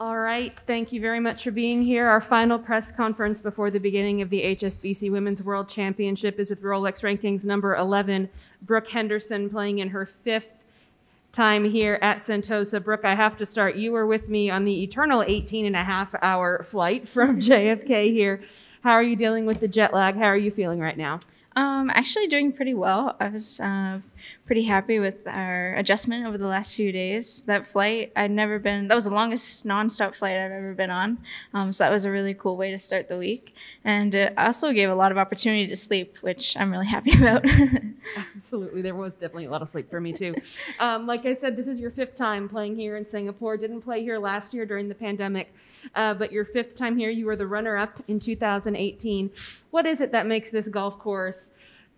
All right, thank you very much for being here. Our final press conference before the beginning of the HSBC Women's World Championship is with Rolex Rankings number 11, Brooke Henderson, playing in her 5th time here at Sentosa. Brooke, I have to start. You were with me on the eternal 18-and-a-half-hour flight from JFK here. How are you dealing with the jet lag? How are you feeling right now? Actually doing pretty well. I was pretty happy with our adjustment over the last few days. That flight, that was the longest nonstop flight I've ever been on. So that was a really cool way to start the week. And it also gave a lot of opportunity to sleep, which I'm really happy about. Absolutely. There was definitely a lot of sleep for me too. Like I said, this is your 5th time playing here in Singapore. Didn't play here last year during the pandemic, but your 5th time here. You were the runner-up in 2018. What is it that makes this golf course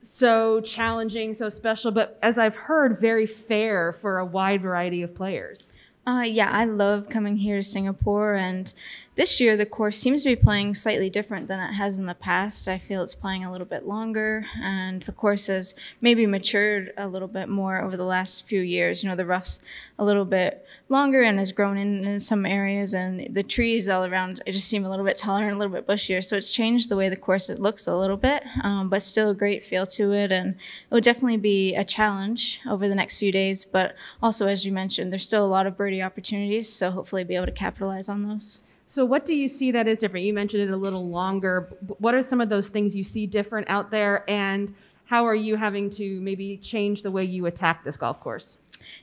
so challenging, so special, but as I've heard, very fair for a wide variety of players? Yeah, I love coming here to Singapore, and this year the course seems to be playing slightly different than it has in the past. I feel it's playing a little bit longer, and the course has maybe matured a little bit more over the last few years. You know, the rough's a little bit longer and has grown in some areas, and the trees all around, it just seem a little bit taller and a little bit bushier. So it's changed the way the course looks a little bit, but still a great feel to it. And it would definitely be a challenge over the next few days. But also, as you mentioned, there's still a lot of birdie opportunities, so hopefully be able to capitalize on those. So what do you see that is different? You mentioned it a little longer. What are some of those things you see different out there, and how are you having to maybe change the way you attack this golf course?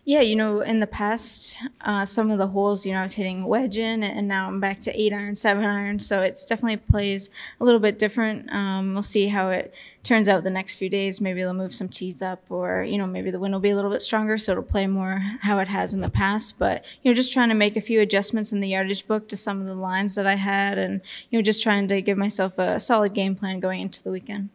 Yeah, you know, in the past, some of the holes, you know, I was hitting wedge in, and now I'm back to 8-iron, 7-iron. So it's definitely plays a little bit different. We'll see how it turns out the next few days. Maybe they'll move some tees up, or, you know, maybe the wind will be a little bit stronger, so it'll play more how it has in the past. But, you know, just trying to make a few adjustments in the yardage book to some of the lines that I had, and, you know, just trying to give myself a solid game plan going into the weekend.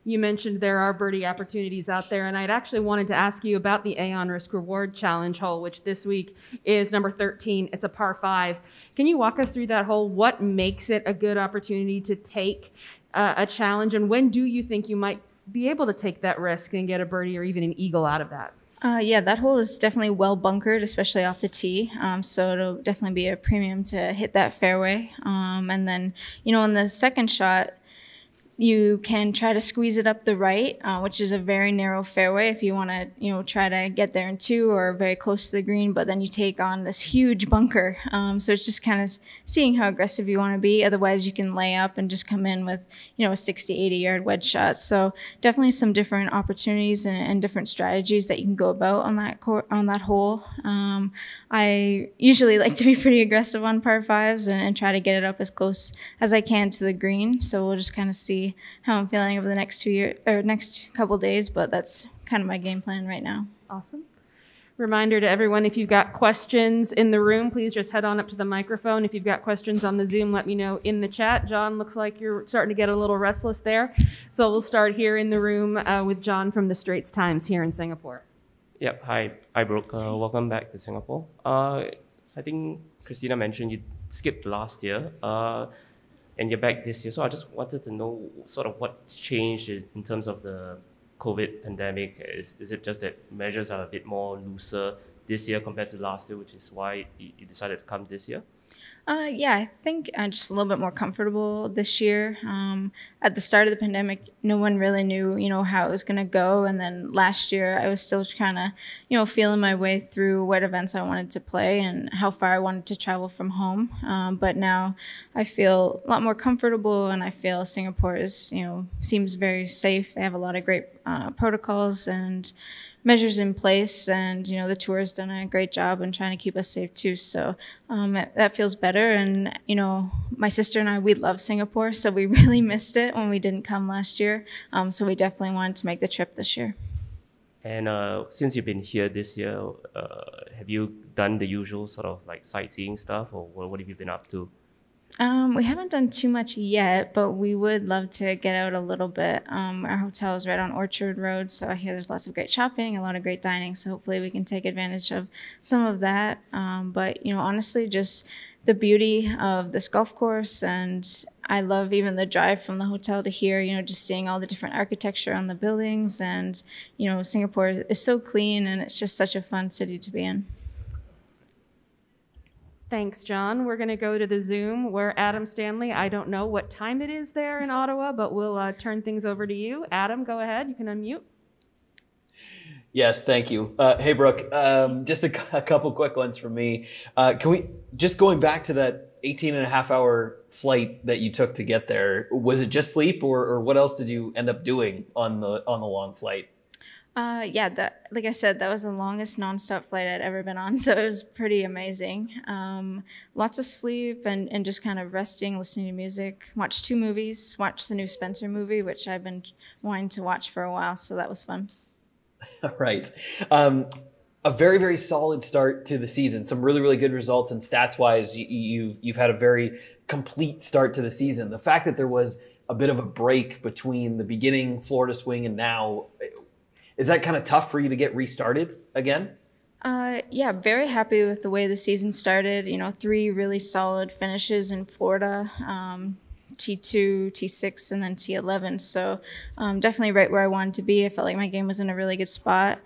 You mentioned there are birdie opportunities out there, and I'd actually wanted to ask you about the Aon Risk Reward Challenge hole, which this week is number 13. It's a par 5. Can you walk us through that hole? What makes it a good opportunity to take a challenge, and when do you think you might be able to take that risk and get a birdie or even an eagle out of that? Yeah, that hole is definitely well bunkered, especially off the tee. So it'll definitely be a premium to hit that fairway. And then, you know, on the second shot, you can try to squeeze it up the right, which is a very narrow fairway if you want to, you know, try to get there in 2 or very close to the green, but then you take on this huge bunker. So it's just kind of seeing how aggressive you want to be. Otherwise, you can lay up and just come in with, you know, a 60, 80-yard wedge shot. So definitely some different opportunities and different strategies that you can go about on that hole. I usually like to be pretty aggressive on par 5s and try to get it up as close as I can to the green. So we'll just kind of see how I'm feeling over the next couple days, but that's kind of my game plan right now. Awesome. Reminder to everyone, if you've got questions in the room, please just head on up to the microphone. If you've got questions on the Zoom, let me know in the chat. John, looks like you're starting to get a little restless there. So we'll start here in the room with John from the Straits Times here in Singapore. Yep. Hi, Brooke. Welcome back to Singapore. I think Christina mentioned you skipped last year. And you're back this year. So I just wanted to know sort of what's changed in terms of the COVID pandemic. Is it just that measures are a bit more looser this year compared to last year, which is why you decided to come this year? Yeah, I think I'm just a little bit more comfortable this year. At the start of the pandemic, no one really knew, you know, how it was going to go. And then last year, I was still kind of, you know, feeling my way through what events I wanted to play and how far I wanted to travel from home. But now I feel a lot more comfortable, and I feel Singapore is, you know, seems very safe. They have a lot of great protocols and measures in place, and you know the tour has done a great job in trying to keep us safe too. So that feels better. And you know, my sister and I, we love Singapore, so we really missed it when we didn't come last year. So we definitely wanted to make the trip this year. And since you've been here this year, have you done the usual sort of like sightseeing stuff, or what have you been up to? We haven't done too much yet, but we would love to get out a little bit. Our hotel is right on Orchard Road, so I hear there's lots of great shopping, a lot of great dining, so hopefully we can take advantage of some of that. But, you know, honestly, just the beauty of this golf course, and I love even the drive from the hotel to here, you know, just seeing all the different architecture on the buildings, and, you know, Singapore is so clean, and it's just such a fun city to be in. Thanks, John. We're going to go to the Zoom where Adam Stanley, I don't know what time it is there in Ottawa, but we'll turn things over to you. Adam, go ahead. You can unmute. Yes, thank you. Hey, Brooke, just a couple quick ones from me. Can we, just going back to that 18-and-a-half-hour flight that you took to get there, was it just sleep or what else did you end up doing on the long flight? Yeah, like I said, that was the longest nonstop flight I'd ever been on, so it was pretty amazing. Lots of sleep and just kind of resting, listening to music. Watched 2 movies. Watched the new Spencer movie, which I've been wanting to watch for a while, so that was fun. Right. A very, very solid start to the season. Some really, really good results, and stats-wise, you've had a very complete start to the season. The fact that there was a bit of a break between the beginning Florida swing and now, is that kind of tough for you to get restarted again? Yeah, very happy with the way the season started. 3 really solid finishes in Florida. T2, T6, and then T11. So definitely right where I wanted to be. I felt like my game was in a really good spot.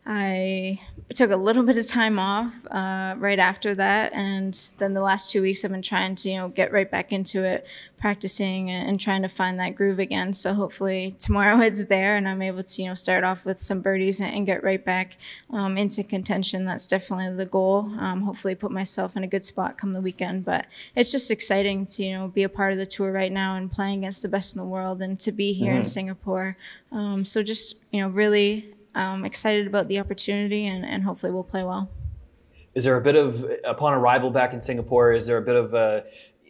I took a little bit of time off right after that, and then the last 2 weeks I've been trying to get right back into it, practicing and trying to find that groove again. So hopefully tomorrow it's there and I'm able to start off with some birdies and get right back into contention. That's definitely the goal. Hopefully put myself in a good spot come the weekend. But it's just exciting to be a part of the tour right now and playing against the best in the world and to be here in Singapore. So just really excited about the opportunity and hopefully we'll play well. Is there a bit of, upon arrival back in Singapore, is there a bit of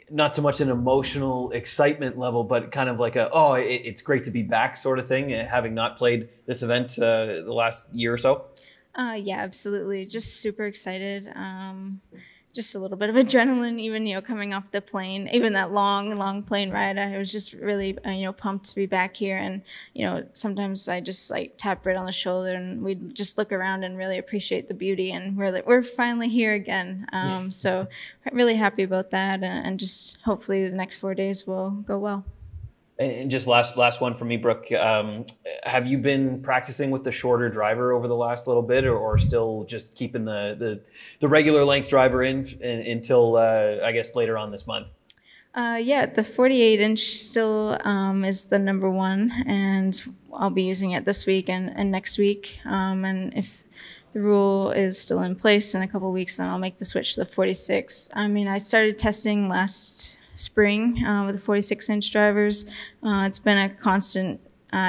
not so much an emotional excitement level, but kind of like it's great to be back sort of thing, having not played this event the last year or so? Yeah, absolutely. Just super excited. Just a little bit of adrenaline, even, coming off the plane, even that long plane ride. I was just really, pumped to be back here. And, sometimes I just tap Britt on the shoulder and we just look around and really appreciate the beauty. And we're finally here again. So really happy about that. And just hopefully the next 4 days will go well. And just last one for me, Brooke. Have you been practicing with the shorter driver over the last little bit, or still just keeping the regular length driver in until I guess later on this month? Yeah, the 48-inch still is the number 1, and I'll be using it this week and next week. And if the rule is still in place in a couple of weeks, then I'll make the switch to the 46. I mean, I started testing last spring with the 46-inch drivers. It's been a constant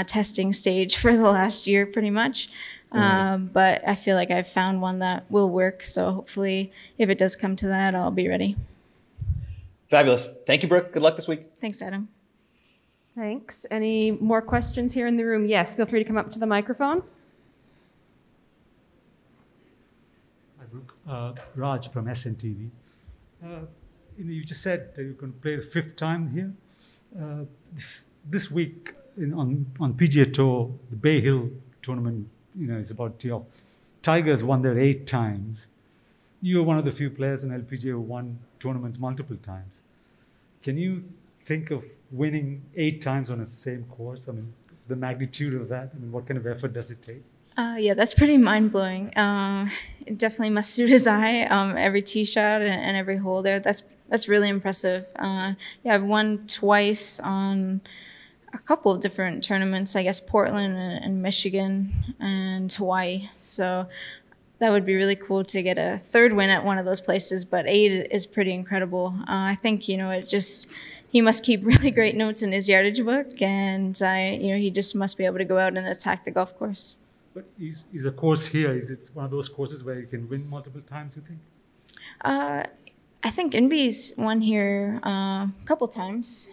testing stage for the last year pretty much. But I feel like I've found one that will work. So hopefully if it does come to that, I'll be ready. Fabulous. Thank you, Brooke. Good luck this week. Thanks, Adam. Thanks. Any more questions here in the room? Yes, feel free to come up to the microphone. Hi, Brooke. Raj from SNTV. You just said that you're going to play the 5th time here. This week on PGA Tour, the Bay Hill tournament, is about to. Tigers won there 8 times. You're one of the few players in LPGA who won tournaments multiple times. Can you think of winning 8 times on the same course? I mean, the magnitude of that. I mean, what kind of effort does it take? Yeah, that's pretty mind-blowing. It definitely must suit his eye. Every tee shot and every hole there. That's really impressive. Yeah, I've won twice on a couple of different tournaments, I guess Portland and Michigan and Hawaii. So that would be really cool to get a 3rd win at one of those places, but 8 is pretty incredible. I think, he must keep really great notes in his yardage book, and he just must be able to go out and attack the golf course. But is a course here, is it one of those courses where you can win multiple times, you think? I think Inby's won here a couple times.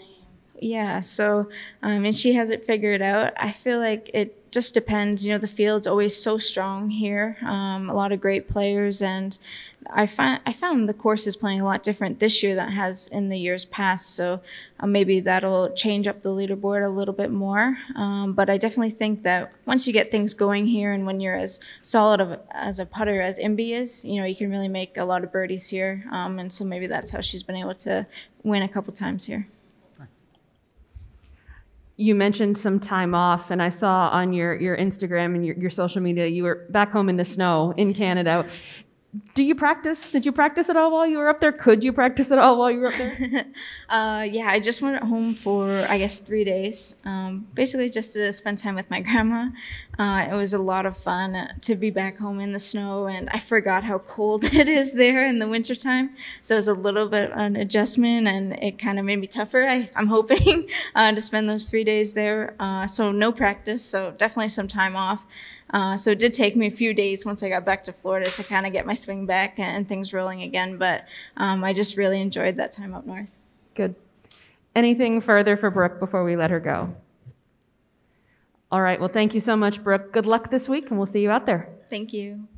Yeah, so, and she has it figured out. I feel like it just depends. The field's always so strong here. A lot of great players, and I found the course is playing a lot different this year than it has in the years past. So maybe that'll change up the leaderboard a little bit more. But I definitely think that once you get things going here, and when you're as solid as a putter as Imby is, you can really make a lot of birdies here. And so maybe that's how she's been able to win a couple times here. You mentioned some time off, and I saw on your Instagram and your social media, you were back home in the snow in Canada. do you practice? Did you practice at all while you were up there? Could you practice at all while you were up there? Yeah, I just went home for, I guess, 3 days, basically just to spend time with my grandma. It was a lot of fun to be back home in the snow, and I forgot how cold it is there in the wintertime. So it was a little bit of an adjustment, and it kind of made me tougher, I'm hoping, to spend those 3 days there. So no practice, so definitely some time off. So it did take me a few days once I got back to Florida to kind of get my swing back and things rolling again, but I just really enjoyed that time up north. Good. Anything further for Brooke before we let her go? All right, well, thank you so much, Brooke. Good luck this week, and we'll see you out there. Thank you.